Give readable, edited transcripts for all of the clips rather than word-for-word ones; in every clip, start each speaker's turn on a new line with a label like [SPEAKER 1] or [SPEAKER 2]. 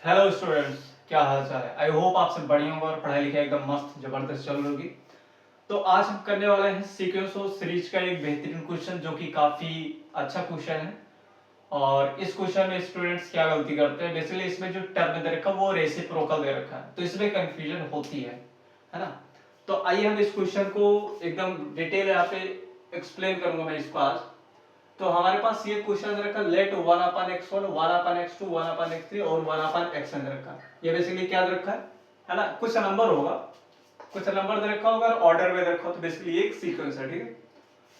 [SPEAKER 1] Hello students, क्या हाल चाल है। आई होप आप सब बढ़िया होंगे और पढ़ाई लिखाई एकदम मस्त जबरदस्त चल रही होगी। तो आज हम करने वाले हैं सीक्वेंस ऑफ सीरीज का एक बेहतरीन क्वेश्चन जो कि काफी अच्छा क्वेश्चन है। और इस क्वेश्चन में स्टूडेंट्स क्या गलती करते हैं, बेसिकली इसमें जो टर्म दे रखा है वो रेसिप्रोकल दे रखा है, तो इसमें कंफ्यूजन होती है ना। तो आइए हम इस क्वेश्चन को एकदम डिटेल यहाँ पे एक्सप्लेन करूंगा मैं इसको आज। तो हमारे पास ये क्वेश्चन रखा लेट 1/x1 1/x2 1/x3 और 1/xn रखा है। ये बेसिकली क्या दे रखा है ना, कुछ नंबर होगा, कुछ नंबर दे रखा होगा और ऑर्डर में दे रखा हो, तो बेसिकली एक सीक्वेंस है, ठीक है।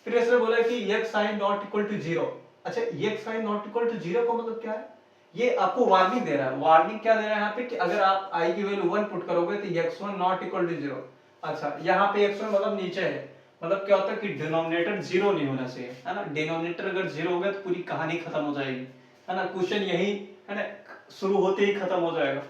[SPEAKER 1] फिर इसने बोला कि x i not equal to 0। अच्छा, x i not equal to 0 का मतलब क्या है, ये आपको वार्निंग दे रहा है। वार्निंग क्या दे रहा है यहाँ पे कि अगर आप i की वैल्यू 1 पुट करोगे तो x1 नॉट इक्वल टू 0। अच्छा, यहाँ पे x1 मतलब नीचे है, मतलब क्या होता है कि डिनोमिनेटर जीरो नहीं होना चाहिए, है ना। डिनोमिनेटर अगर जीरो हो गया तो पूरी कहानी खत्म हो जाएगी, है ना। क्वेश्चन यही, है ना, शुरू होते ही खत्म हो जाएगा,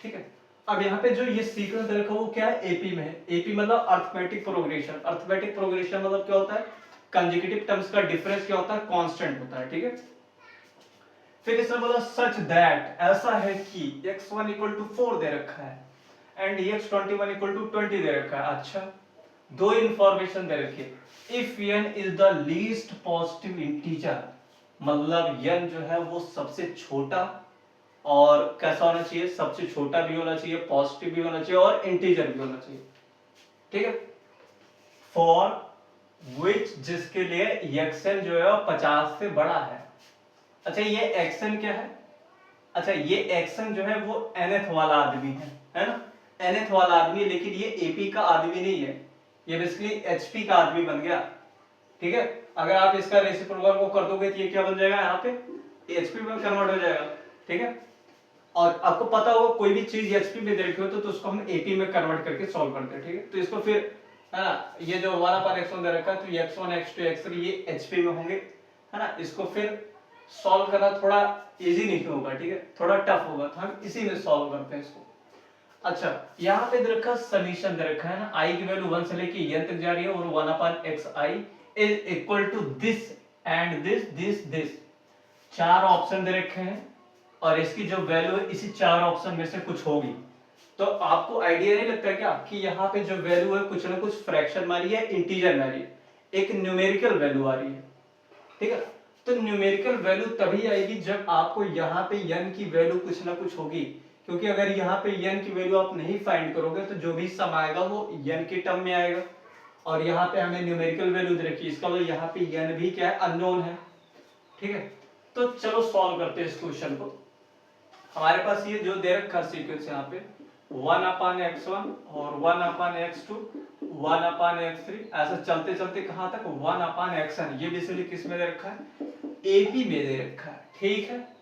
[SPEAKER 1] ठीक है। अब यहाँ पे जो ये सीक्वेंस रखा वो क्या है, एपी में है। एपी मतलब अर्थमेटिक प्रोग्रेशन। अर्थमेटिक प्रोग्रेशन मतलब क्या होता है, कंसेक्यूटिव टर्म्स का डिफरेंस क्या होता है, कांस्टेंट होता है, ठीक है। फिर इसने बोला सच दैट, ऐसा है कि x1 इक्वल टू 4 दे रखा है एंड x21 इक्वल टू 20 दे रखा है। अच्छा, दो इंफॉर्मेशन दे रखी है। If n is the least positive integer, मतलब n जो है वो सबसे छोटा, और कैसा होना चाहिए, सबसे छोटा भी होना चाहिए, पॉजिटिव भी होना चाहिए और इंटीजर भी होना चाहिए, ठीक है। फॉर विच, जिसके लिए xn जो है 50 से बड़ा है। अच्छा, ये xn क्या है, अच्छा ये xn जो है वो nth वाला आदमी है ना, nth वाला आदमी, लेकिन ये ap का आदमी नहीं है, ये बेसिकली hp का आदमी बन गया, ठीक है। अगर आप इसका रेसिप्रोकल को कर दोगे तो ये क्या बन जाएगा, यहाँ पे hp में कन्वर्ट हो जाएगा, ठीक है। और आपको पता होगा कोई भी चीज hp में दे रखी हो तो उसको हम ap में कन्वर्ट करके सॉल्व करते हैं, ठीक है। तो इसको फिर, है ना, ये जो 1/x1 दे रखा है तो x1 x2 x3 ये hp में होंगे, है ना। इसको फिर सॉल्व करना थोड़ा इजी नहीं होगा, ठीक है, थोड़ा टफ होगा, तो हम इसी में सॉल्व करते हैं इसको। अच्छा, यहाँ पे दे रखा समीशन दे रखा है ना, i की वैल्यू 1 से लेके n तक जा रही है और 1/xi is equal to this and this this this. चार ऑप्शन दे रखे हैं और इसकी जो वैल्यू है इसी चार ऑप्शन में से कुछ होगी। तो आपको आइडिया नहीं लगता क्या कि यहाँ पे जो वैल्यू है कुछ ना कुछ फ्रैक्शन मारी है, इंटीजर मारी है, एक न्यूमेरिकल वैल्यू आ रही है, ठीक है। तो न्यूमेरिकल वैल्यू तभी आएगी जब आपको यहाँ पे n की वैल्यू कुछ ना कुछ होगी, क्योंकि अगर यहाँ पे n की वैल्यू आप नहीं फाइंड करोगे तो जो भी सम आएगा वो n के टर्म में आएगा। और यहाँ पे हमें न्यूमेरिकल वैल्यू दे रखी है, इसका मतलब यहाँ पे n भी क्या है, अननोन है, ठीक है। तो चलो सॉल्व करते हैं इस क्वेश्चन को। हमारे पास ये जो दे रखा सीक्वेंस यहाँ पे 1/x1 और 1/x2 1/x3, ऐसा चलते चलते कहां तक 1/xn, ये बेसिकली किस में दे रखा है, एपी में दे रखा है, ठीक है।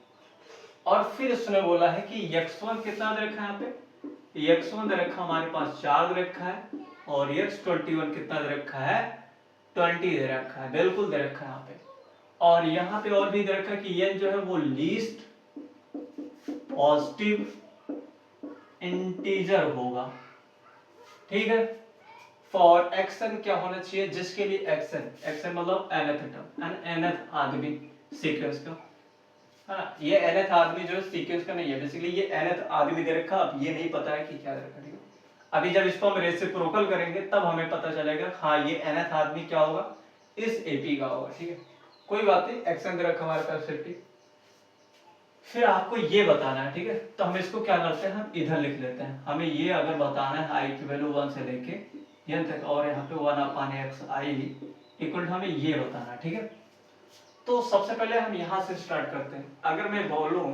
[SPEAKER 1] और फिर उसने बोला है कि x1 कितना दे रखा है, यहाँ पे x1 दे रखा हमारे पास 4 दे रखा है और x21 कितना दे रखा है, 20 दे रखा है, बिल्कुल दे रखा है यहाँ पे। और यहाँ पे और भी दे रखा है कि n जो है वो लीस्ट पॉजिटिव इंटीजर होगा, ठीक है। फॉर xn क्या होना चाहिए, जिसके लिए xn मतलब nth टर्म, nth आदमी सीक्वेंस का, है ना। ये nth आदमी जो है सीक्वेंस का नहीं है, बेसिकली ये nth आदमी दे रखा, अब ये नहीं पता है कि क्या दे रखा, ठीक है। अभी जब इसको हम रेसिप्रोकल करेंगे तब हमें पता चलेगा, हाँ ये nth आदमी क्या होगा, इस AP का होगा, ठीक है। कोई बात नहीं, xn दे रखा हमारे पास 50। फिर आपको ये बताना है, ठीक है। तो हम इसको क्या करते हैं, हम इधर लिख लेते हैं। हमें ये अगर बताना है i की वैल्यू 1 से लेके n तक, और यहाँ पे 1/xi इक्वल हमें ये बताना है, ठीक है। तो सबसे पहले हम यहाँ से स्टार्ट करते हैं। अगर मैं बोलूं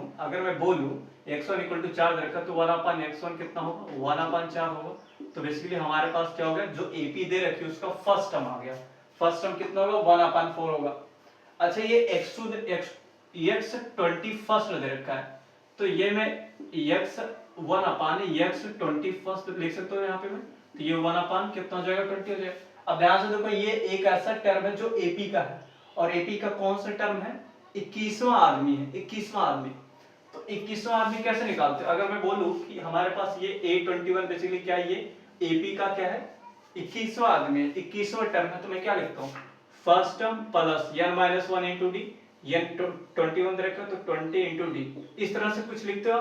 [SPEAKER 1] x1 इक्वल टू 4 रखा तो 1/x1 कितना होगा, 1/4 होगा। तो बेसिकली हमारे पास क्या हो गया, जो एपी दे रखी है उसका फर्स्ट टर्म आ गया। फर्स्ट टर्म कितना होगा, 1/4 होगा। अच्छा, ये x21 दे रखा है, तो ये मैं x1/x21 लिख सकता हूँ यहाँ पे मैं, तो ये 1 कितना हो जाएगा, 20 हो जाएगा। अब ध्यान से देखो, ये एक ऐसा टर्म है जो एपी का है, और एपी का कौन सा टर्म है, 21वां आदमी है, 21वां आदमी। तो 21वां आदमी कैसे निकालते हैं, अगर मैं बोलूं कि हमारे पास ये A21 बेसिकली क्या है, ये एपी का क्या है, 21वां आदमी है, 21वां टर्म है, तो मैं क्या लिखता हूँ, first term plus n-1 into D, n 21 रखा तो 20 इंटू डी, इस तरह से कुछ लिखते हो।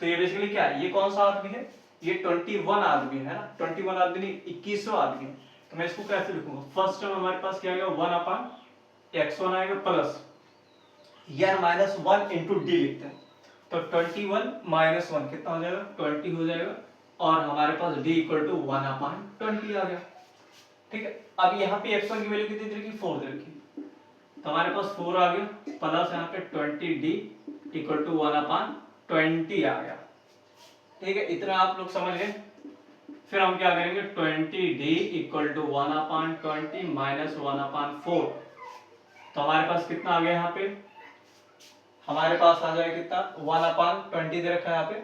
[SPEAKER 1] तो ये बेसिकली क्या है, ये कौन सा आदमी है, ये 21 आदमी है ना, 21 आदमी नहीं 21वां आदमी है। तो मैं इसको कैसे लिखूंगा, फर्स्ट टर्म हमारे पास क्या आएगा 1/x1 आएगा प्लस यार -1 इंटू डी लिखते हैं, तो 21 -1 कितना हो जाएगा 20 हो जाएगा, और हमारे पास d इक्वल टू 1/20 आ गया। ठीक है, अब यहाँ पे x1 की वैल्यू कितनी दे रखी, 4 दे रखी, तो हमारे पास 4 आ गया प्लस यहाँ पे 20d इक्वल टू 1/20 आ गया। ठीक है, इतना आप लोग समझ गए। फिर हम क्या करेंगे 20d इक्वल टू 1/20 माइनस 1/4, तो हमारे पास कितना आ गया, यहाँ पे हमारे पास आ जाएगा कितना 1/20 दे रखा है यहाँ पे,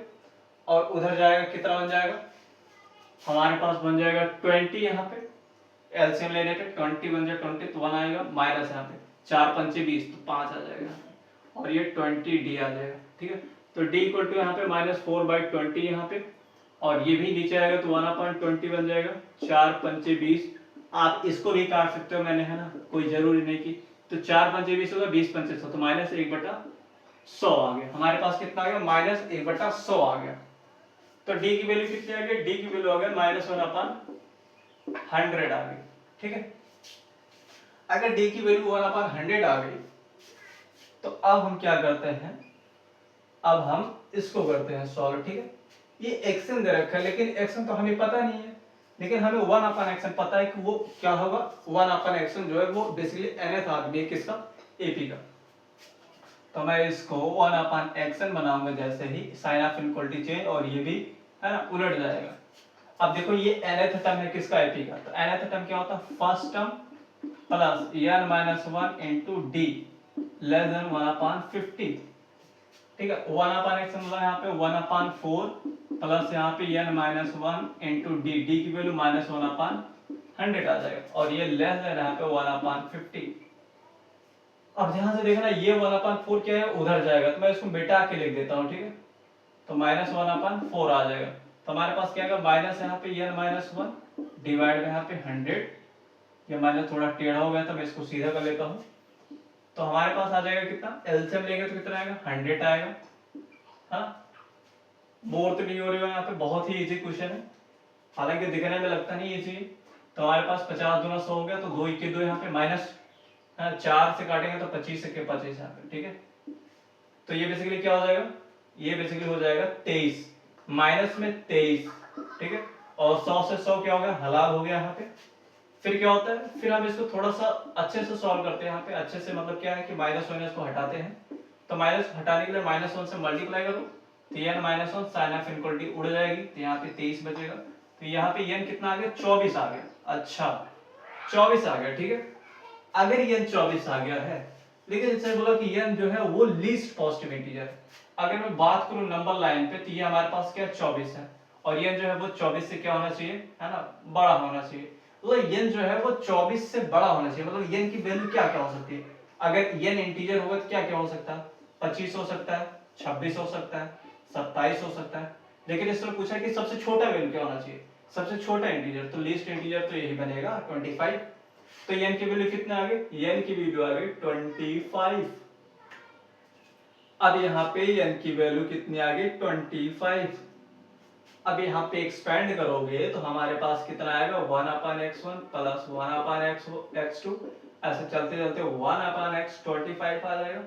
[SPEAKER 1] और उधर जाएगा कितना बन जाएगा, हमारे पास बन जाएगा 20, यहाँ पे एलसीएम लेने पे 20 बन जाए 20 तो 1 आएगा, माइनस यहाँ पे 4 पंचे 20 तो 5 आ जाएगा, और ये 20d आ जाएगा। ठीक है, तो d इक्वल टू यहाँ पे -4/20 यहाँ पे, और ये भी नीचे आएगा तो 1/20 बन जाएगा, 4 पंचे 20, आप इसको भी काट सकते हो, मैंने है ना कोई जरूरी नहीं की, तो 4 पंचे 20 होगा 20 पंचे 100, तो -1/100 आ गया। हमारे पास कितना आ गया -1/100 आ गया। तो d की वैल्यू कितनी आ गई, d की वैल्यू आ गया -1/100 आ गई। ठीक है, अगर d की वैल्यू 1/100 आ गई तो अब हम क्या करते हैं, अब हम इसको करते हैं सॉल्व। ठीक है, ये एक्शन दे रखा है, लेकिन एक्शन तो हमें पता नहीं है, लेकिन हमें 1/एक्शन पता है कि वो क्या होगा, 1/एक्शन जो है वो बेसिकली nth आदमी है किसका, AP का। तो मैं इसको 1/एक्शन बनाऊंगा, जैसे ही साइन ऑफ इनइक्वालिटी चेंज, और ये भी है ना उलट जाएगा। अब देखो ये nth टर्म है किसका, AP का, तो nth टर्म क्या होता है, first term plus n-1 into D less than 1/50। ठीक है, 1/एक्शन मतलब यहाँ पे 1/4 प्लस यहाँ पे n-1 इंटू डी, डी की वैल्यू -1/100 आ जाएगा, और ये लेस देन यहाँ पे 1/50। अब ध्यान से देखना, ये 1/4 क्या है, उधर जाएगा, तो मैं इसको मिटा के लिख देता हूँ। ठीक है, तो -1/4 आ जाएगा, तो हमारे पास क्या आएगा माइनस यहाँ पे n-1 डिवाइड में यहाँ पे 100, ये माइनस थोड़ा टेढ़ा हो गया था, मैं इसको सीधा कर लेता हूँ। तो हमारे पास आ जाएगा कितना, एलसीएम लेंगे तो कितना आएगा 100 आएगा। हाँ, बोर तो नहीं हो रही हो, यहाँ पे बहुत ही इजी क्वेश्चन है, हालांकि दिखने में लगता नहीं इजी। तो हमारे पास 50 दूना 100 हो गया, तो 2 के 2 यहाँ पे माइनस 4 से काटेंगे तो 25 से 25 यहाँ पे। ठीक है, तो ये बेसिकली क्या हो जाएगा, ये बेसिकली हो जाएगा 23 माइनस में 23। ठीक है, और 100 से 100 क्या हो गया, हलाल हो गया यहाँ पे। फिर क्या होता है, फिर हम इसको थोड़ा सा अच्छे से सॉल्व करते हैं। यहाँ पे अच्छे से मतलब क्या है कि माइनस माइनस को हटाते हैं, तो माइनस हटाने के लिए -1 से मल्टीप्लाई करो, तो n-1 साइन ऑफ इनइक्वालिटी उड़ जाएगी, तो यहाँ पे 23 बचेगा, तो यहाँ पे n कितना आ गया 24 आ गया। अच्छा 24 आ गया। ठीक है, अगर n 24 आ गया है, लेकिन इससे बोला कि n जो है वो लीस्ट पॉजिटिव इंटीजर है। अगर मैं बात करूं नंबर लाइन पे, तो ये हमारे पास क्या 24 है, और n जो है वो 24 से क्या होना चाहिए, है ना बड़ा होना चाहिए। तो n जो है वो 24 से बड़ा होना चाहिए, मतलब n की वैल्यू क्या क्या हो सकती है, अगर n इंटीजर होगा तो क्या क्या हो सकता है, 25 हो सकता है, 26 हो सकता है, 27 हो सकता है। लेकिन इसमें पूछा कि सबसे छोटा वैल्यू क्या होना चाहिए, सबसे छोटा इंटीजर, तो लीस्ट इंटीजर तो यही बनेगा 25। तो n की वैल्यू कितने आ गई, n की वैल्यू आ गई 25। अब यहाँ पे n की वैल्यू कितनी आ गई 25। अब यहाँ पे एक्सपेंड करोगे तो हमारे पास कितना आएगा 1/x1 प्लस 1/x2, ऐसे चलते चलते 1/x25 आ जाएगा।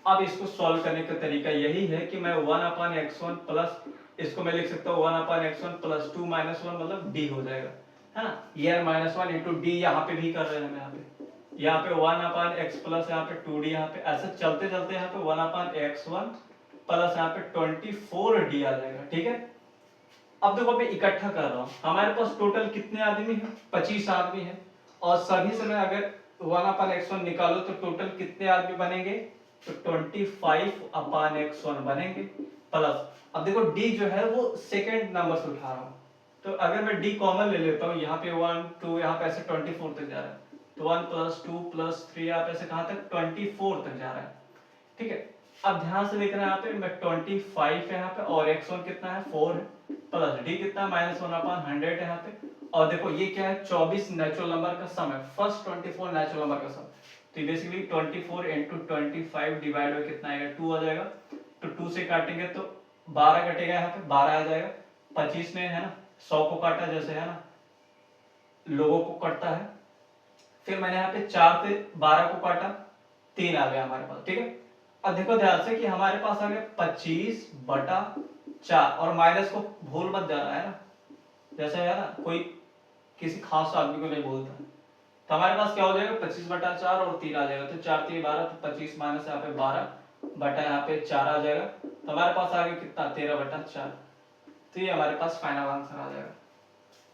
[SPEAKER 1] अब इसको सॉल्व करने का तरीका यही है कि मैं 1/x1 प्लस, इसको मैं लिख सकता हूँ 1/x1 प्लस 2 - 1 मतलब d हो जाएगा, है ना, ये -1 इंटू डी यहाँ पे भी कर रहे हैं हम, यहाँ पे 1/x प्लस यहाँ पे 2d, यहाँ पे ऐसे चलते चलते यहाँ पे 1/x1 प्लस यहाँ पे 24d आ जाएगा। ठीक है, अब देखो मैं इकट्ठा कर रहा हूँ, हमारे पास टोटल कितने आदमी हैं 25 आदमी हैं, और सभी से मैं अगर 1/x1 निकालो तो टोटल कितने आदमी बनेंगे, तो 25/x1 बनेंगे प्लस, अब देखो d जो है वो सेकंड नंबर से उठा रहा हूँ, तो अगर मैं d कॉमन ले लेता हूँ, यहाँ पे 1 2 यहाँ पे ऐसे 24 तक जा रहा है, तो 1 + 2 + 3 यहाँ पे ऐसे कहाँ तक 24 तक जा रहा है। ठीक है, अब ध्यान से देखना यहाँ पे मैं 25 है यहाँ पे, और x1 कितना है 4 है, प्लस d कितना है -1/100 है यहाँ पे, और देखो ये क्या है 24 नेचुरल नंबर का सम है, फर्स्ट 24 नेचुरल नंबर का सम, तो बेसिकली 24 × 25 डिवाइड बाय कितना आएगा 2 आ जाएगा, तो 2 से काटेंगे तो 12 कटेगा, यहाँ पे 12 आ जाएगा। 25 ने है ना 100 को काटा, जैसे है ना लोगों को कटता है। फिर मैंने यहाँ पे 4 से 12 को काटा, 3 आ गया हमारे पास, ठीक है। अब देखो ध्यान से कि हमारे पास आ गया 25/4, और माइनस को भूल मत जाना है ना, जैसे है ना कोई किसी खास आदमी को नहीं बोलता। तो हमारे पास क्या हो जाएगा 25/4 और 3 आ जाएगा, तो 4 3 12, तो 25 माइनस यहाँ पे 12 बटा यहाँ पे 4 आ जाएगा। तो हमारे पास आ गया कितना 13/4। तो ये हमारे पास फाइनल आंसर आ जाएगा।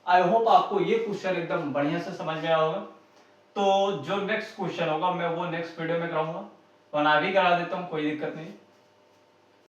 [SPEAKER 1] आई होप आपको ये क्वेश्चन एकदम बढ़िया से समझ में आया होगा। तो जो नेक्स्ट क्वेश्चन होगा मैं वो नेक्स्ट वीडियो में कराऊंगा, बना भी करा देता हूँ, कोई दिक्कत नहीं।